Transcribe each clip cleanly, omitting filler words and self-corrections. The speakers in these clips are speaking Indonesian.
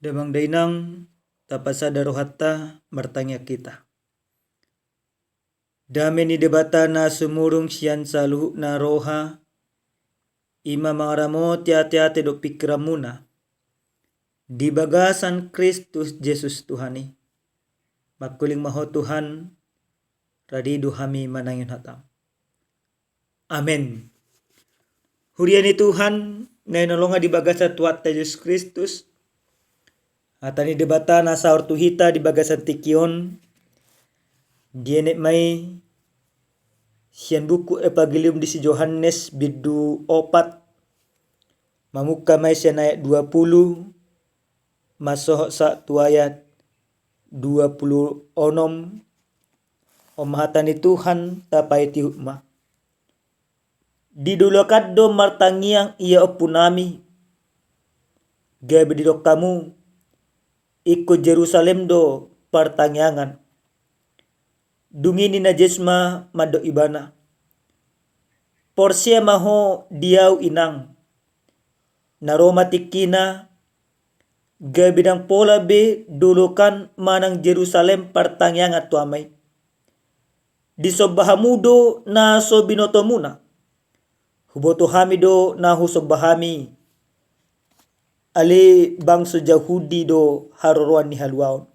Damang dainang tapasada rohatta bertanya kita. Dame ni debata na sumurung siyan sa luhuk na roha. Ima mangaramo tiati-ati do pikiramuna. Di bagasan Kristus Jesus Tuhani. Makuling maho Tuhan. Radidu hami manangin hatam. Amen. Huriani Tuhan na inolonga di bagasan tuat Yesus Kristus. Atani debata na saur tuhita di bagasan tikion. Dienek mai sian buku Evangelium di si Yohanes bidu 4. Mamuka mai sian ayat 20. Masoh sa tu ayat 26. Omahatani Tuhan tapai ti hukma. Didulakat do martangiang ia opunami. Gabe didok kamu ikut Jerusalem do pertanyangan. Dungini na jesma mado ibana. Porsia maho diau inang. Naroma tikina. Gabidang pola be dulukan manang Jerusalem pertanyangan tuamay. Disobahamudo na so binotomuna. Huboto hamido na husobahami. Ali bangso Yahudi do haruruan ni haluaon.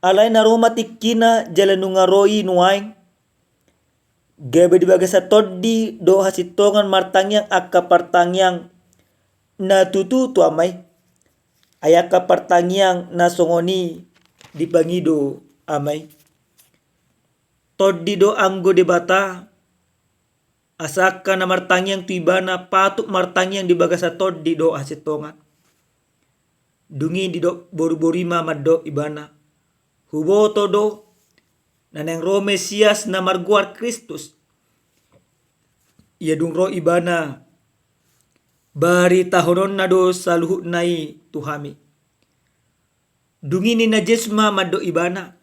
Alay na Roma tikina jalan nungaroi nuaing. Gabe di bagasa toddi do hasitongan martangyang akka partangyang na tututu amay. Ayaka partangyang na songoni di bangido amay. Toddi do anggo debata. Asaka na martangyang tuibana patuk martangyang di bagasa toddi do hasitongan. Dungi di do boru-borima maddo ibana. Huboto do naneng ro Mesias na marguar Kristus. Ia dungro ibana bari tahonon na do saluhut nai tuhami. Dungini na jesma maddo ibana.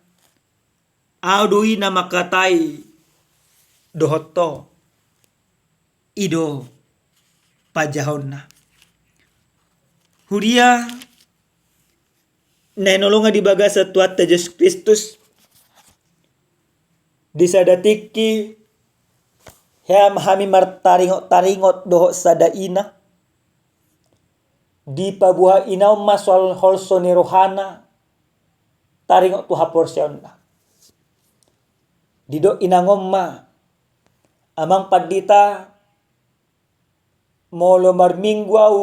Audui na makatai dohoto. Ido pajahon na. Huria na inolonga di bagasa tuat Yesus Kristus. Disadatiki hem hami martaringot doho sadaina. Di pabuha inaw maswal holso ni rohana. Taringot tu haporsyon na. Dido inangomma. Amang padita. Molo marmingguaw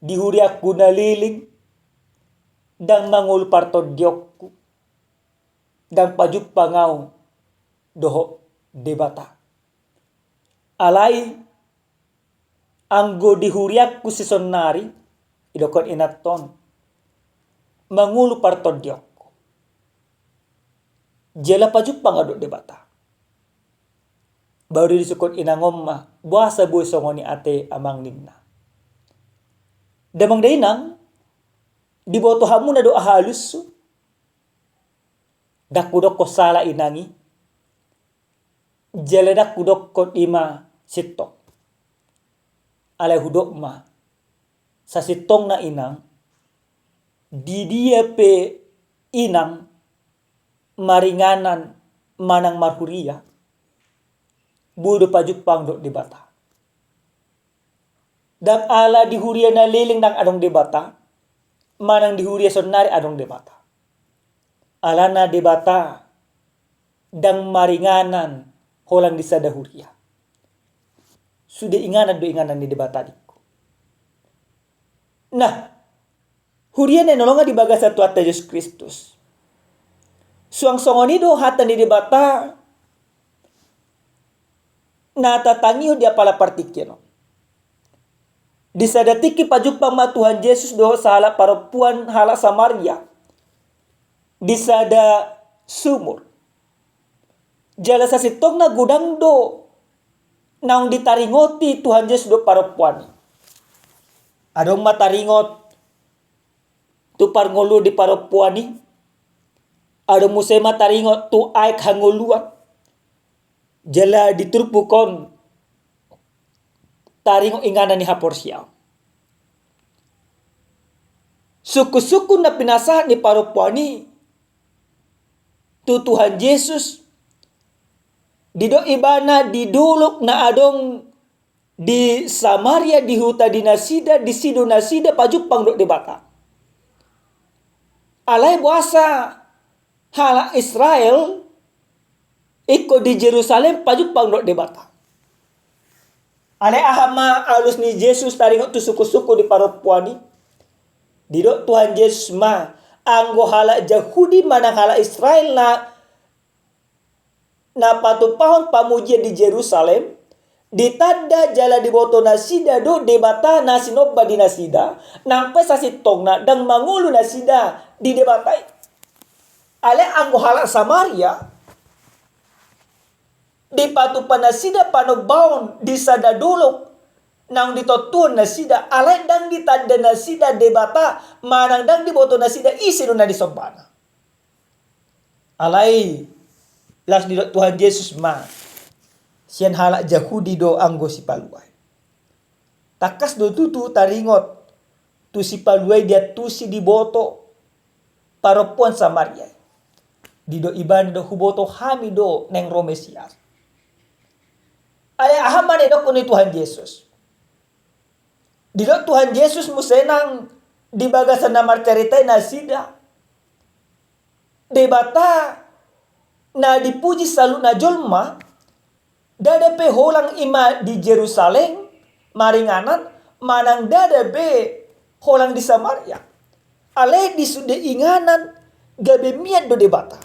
dihuriak gunaliling. Dang mangul partodiokku. Dang pajuk pangaw doho debata. Alay anggo dihuriak ku sisonari idokon inaton mangulu partodiokku. Jela pajuk pangado debata. Baru disukot inangomma buasa buhay songoni ate amang nimna. Damang dainang diboto hamu na do ahalus. Dakudok ko sala inangi. Jeledak kudok ko ima sitok. Alay hudok ma. Sa sitong na inang. Di dia pe inang. Maringanan manang marhuria. Budo pajuk pang do debata. Dan ala dihuria na liling ng adong debata. Manang dihuria sonari adong debata. Ala na debata. Dang maringanan. Holang disadahuria. Sudah inganan do inganan ni debata diko. Nah. Huria na nolonga di bagasa tuat Yesus Kristus. Suang songoni do hata ni debata. Natatangiho dia pala partikino. Disadatiki pajupang ma Tuhan Yesus do sahala perempuan hala Samaria. Disada sumur. Jala sa sitong na gudang do. Naong ditaringoti Tuhan Yesus do perempuan. Adong mataringot. Tu parngulu di perempuan ni. Adong musay mataringot tu aik hanguluan. Jala diturpukon taring inganan ni haporsyaw. Suku-suku na pinasahan ni parupuani tu Tuhan Yesus dido ibana didulok na adong di Samaria, di huta di Nasida, di Sidon Nasida, pajupang do debata. Alay buasa hala Israel iko di Jerusalem pajupang do debata. Alay ahama alus ni Yesus taringot tu suku-suku di parupuani. Dido Tuhan Yesus ma anggo hala Yahudi manang hala Israel na patupahon pamujian di Jerusalem. Ditanda jala di boto nasida do debata nasinoba di nasida nampai sasitong na dang mangulu nasida di debatai. Ale anggo hala Samaria di patupan nasida panobaon di sadadulok nang ditotun nasida ale dang ditanda nasida debata manang dang di boto nasida isi na disobana. Alai las di Tuhan Yesus ma sian halak Yahudi do anggo si paluai. Takas do tutu taringot tu si paluai dia tu si diboto paropuan Samaria. Dido iban do huboto hami do neng Romesias. Ay ahamane do kuni Tuhan Yesus. Dido Tuhan Yesus musenang di bagasan na marceritai nasida. Debata na dipuji salu na jolma dada pe holang ima di Jerusalem maringanan manang dada be holang di Samaria. Ale di sude inganan gabe mian do debata.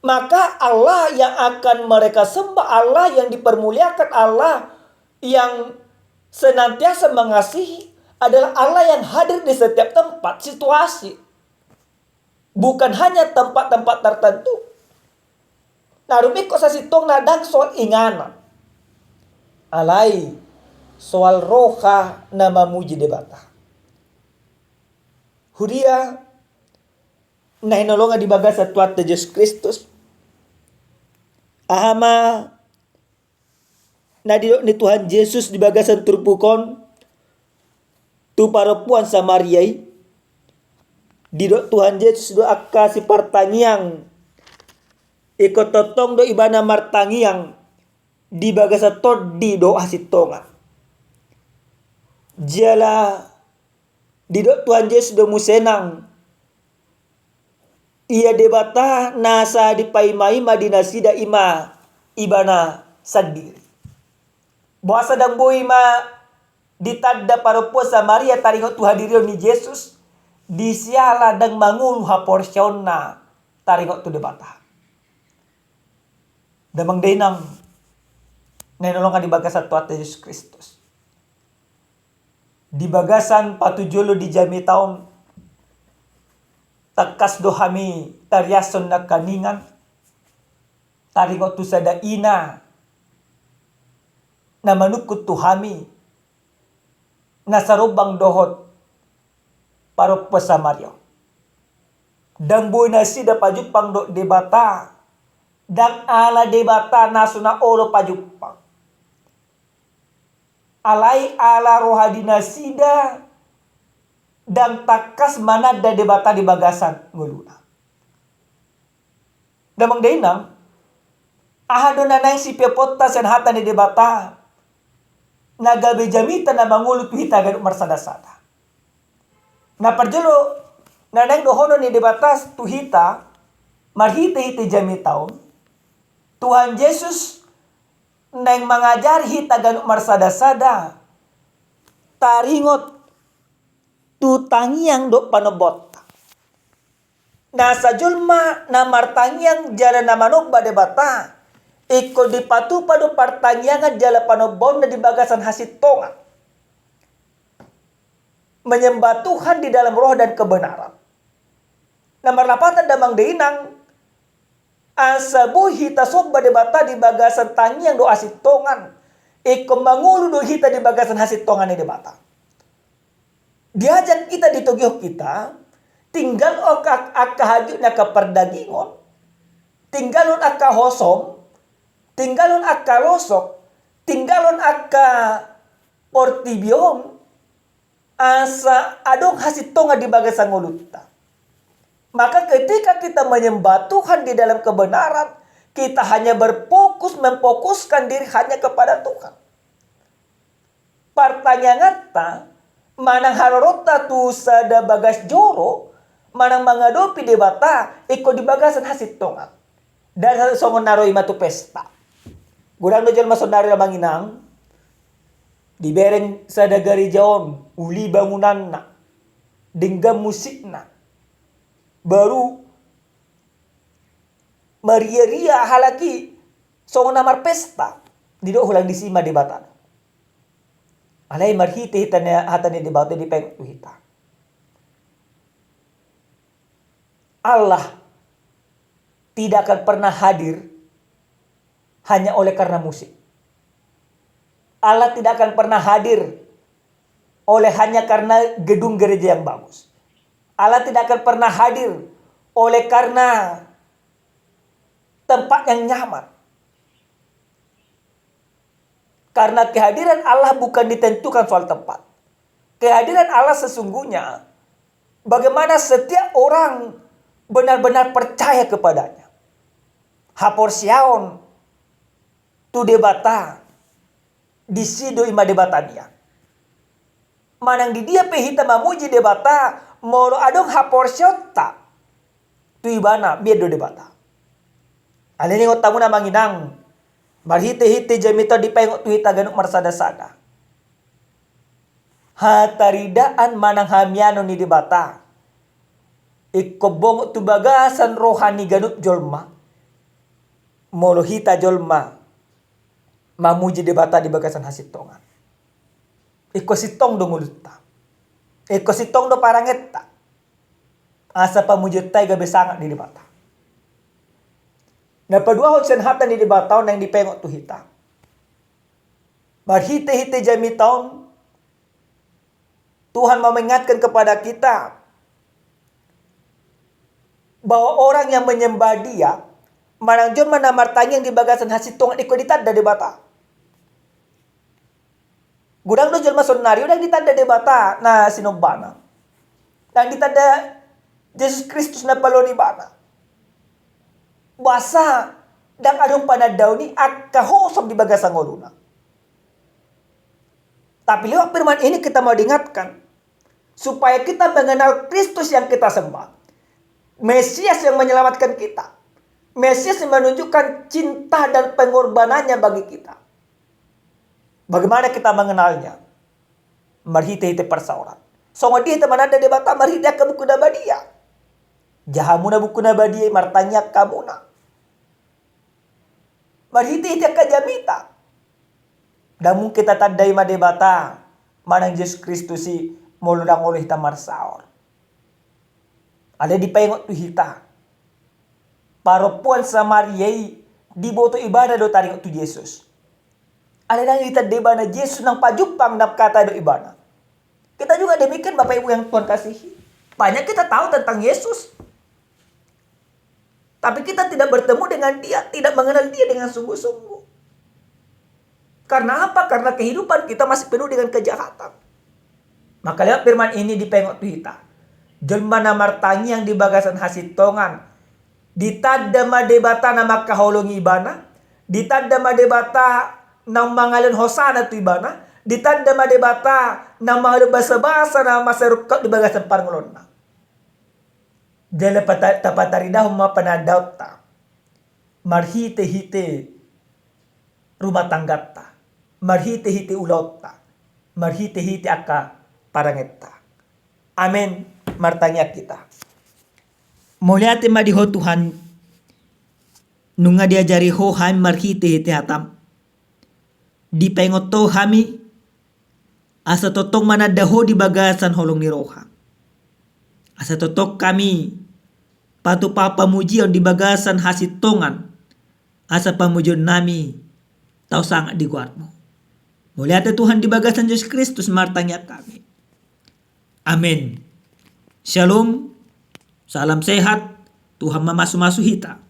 Maka Allah yang akan mereka sembah, Allah yang dipermuliakan, Allah yang senantiasa mengasihi adalah Allah yang hadir di setiap tempat, situasi. Bukan hanya tempat-tempat tertentu. Narumi ko sa sitong nadang soal inganan. Alay, soal roha na mamuji debata. Huria, na hinolongan di baga sa tuat na Diyos Kristus. Ahama, na ni Tuhan Yesus di baga sa turpukon, tu parapuan sa Mariay, di Tuhan Yesus do akka si partanyang ikototong do ibana martangiang di bagasa tod di do asitonga. Jala di do Tuhan Yesus do musenang ia debata nasa di paimai madinasida ima ibana sandiri. Bahasa dang boy ma ditadda paropo sa Maria taringot tu hadirio ni Yesus di siala dang mangulu ha porsyon na taringot tu debata. Damang dinang nanolongan di bagasan tuat Yesus Kristus. Di bagasan patujulo di jami taon takas do hami tariason na kaningan taringot tu sada ina na manukut tu hami nasa rubang dohot paro sa Mario. Dang boy na sida pajupang do debata. Dang ala debata nasuna olo pajupang. Alay ala rohadina sida. Dang takas manada debata di bagasan nguluna. Damang dainang. Ahado na nang si pepota sen hata ni debata. Nagabe jamita na mangulut pihita ganuk marsada-sada. Na parjelo na nang dohono ni debatas tuhita marhita-hita jami taon Tuhan Yesus nang mengajar hita ganuk marsada-sada taringot tu tangiang do panobot na sajulma na martangiang jala na manogba debata iko dipatu padu partangiangan jala panobon na di bagasan hasitongan menyembah Tuhan di dalam roh dan kebenaran. Nomor 8 damang deinang asabu hita sobba debata di bagasan tangiang do asitongan iko mangulu do hita di bagasan hasitongan ni debata. Diajan kita ditugih kita tinggal akka haju na kaperdagingon tinggalon akka hosom tinggalon akka losok tinggalon akka portibion asa adong hasitonga di bagasan ngolutta. Maka ketika kita menyembah Tuhan di dalam kebenaran, kita hanya memfokuskan diri hanya kepada Tuhan. Pertanyaan manang harorota tu sada bagas joro, manang mengadopi debata, iko di bagasan hasitonga. Dan songon naro imatu pesta. Gudang dojol masonari manginang, dibereng sada garijaon, uli bangunan na, denggam musik na. Baru maria-ria halaki songon namar pesta didok hulang disima debatan. Alai marhite hitanya hatanya debata di peng hita. Allah tidak akan pernah hadir hanya oleh karena musik. Allah tidak akan pernah hadir hanya karena gedung gereja yang bagus. Allah tidak akan pernah hadir oleh karena tempat yang nyaman. Karena kehadiran Allah bukan ditentukan soal tempat. Kehadiran Allah sesungguhnya bagaimana setiap orang benar-benar percaya kepadanya. Haporsiaon tu debata disido ima debatania. Manang di dia pehita mamuji debata moro adong haporsiota tu ibana biedo debata. Alini ngotamu na manginang marhite-hite jamito di pengok tu hita ganuk marsada-sada. Hataridaan manang hamiano ni debata. Ikobong tu bagasan rohani ganuk jolma. Molo hita jolma mamuji debata di bagasan hasitongan. Iko sitong do ngulutta. Iko sitong do parangetta. Asa pamujutay gabe sangat di debata. Na padua hotsen hata ni debata nang dipengok tu hita. Marhite-hite jami taon Tuhan mau mengingatkan kepada kita bahwa orang yang menyembah Dia manang jom manamar tanyang di bagasan hasitongan iko ditanda debata. Gudang do jelma sonario dan ditanda debata na sinobana. Dan ditanda Yesus Kristus na paloni bana. Basa dan adong panadaw ni akahosob di bagasan ngoruna. Tapi lewat firman ini kita mau diingatkan supaya kita mengenal Kristus yang kita sembah. Mesias yang menyelamatkan kita. Mesias yang menunjukkan cinta dan pengorbanannya bagi kita. Bagaimana kita mengenalnya? Marhite-hite persauran. Songo di teman ada debata marhite ka buku nabadia. Jahamuna buku nabadia martanya kamuna. Marhite-hite ka jamita. Namun kita tandai ma debata manang Yesus Kristus si moludang oleh hita marsaor. Ada di pengok tu hita. Paropuan Samariai di boto ibadah do tarik tu Yesus. Ada nang kita debana Yesus nang pajupang nap kata do ibana. Kita juga demikian Bapak Ibu yang Tuhan kasihi. Banyak kita tahu tentang Yesus. Tapi kita tidak bertemu dengan Dia, tidak mengenal Dia dengan sungguh-sungguh. Karena apa? Karena kehidupan kita masih penuh dengan kejahatan. Maka lewat firman ini dipengok kita. Jelma namartangi yang di bagasan hasitongan. Ditanda madebata nama kaholong ibana. Ditanda madebata nang mangalun hosana tu ibana, ditanda madebata nang mangalun basa-basa na masarukot di bagasan parngulon na. Dala tapataridah mapanadaw ta. Marhite-hite rumah tangga ta. Marhite-hite ulot ta. Marhite-hite aka parangeta. Amen. Martanya kita. Muliate madiho Tuhan. Nunga diajari ho ham marhite-hite hatam. Di pengoto hami asa totong manadaho di bagasan holong ni roha. Asa totok kami patu papa mujion di bagasan hasitongan. Asa pamujon nami tau sangat di guardmu. Muliate Tuhan di bagasan Yesus Kristus martanya kami. Amin. Shalom. Salam sehat. Tuhan mamasu-masu hita.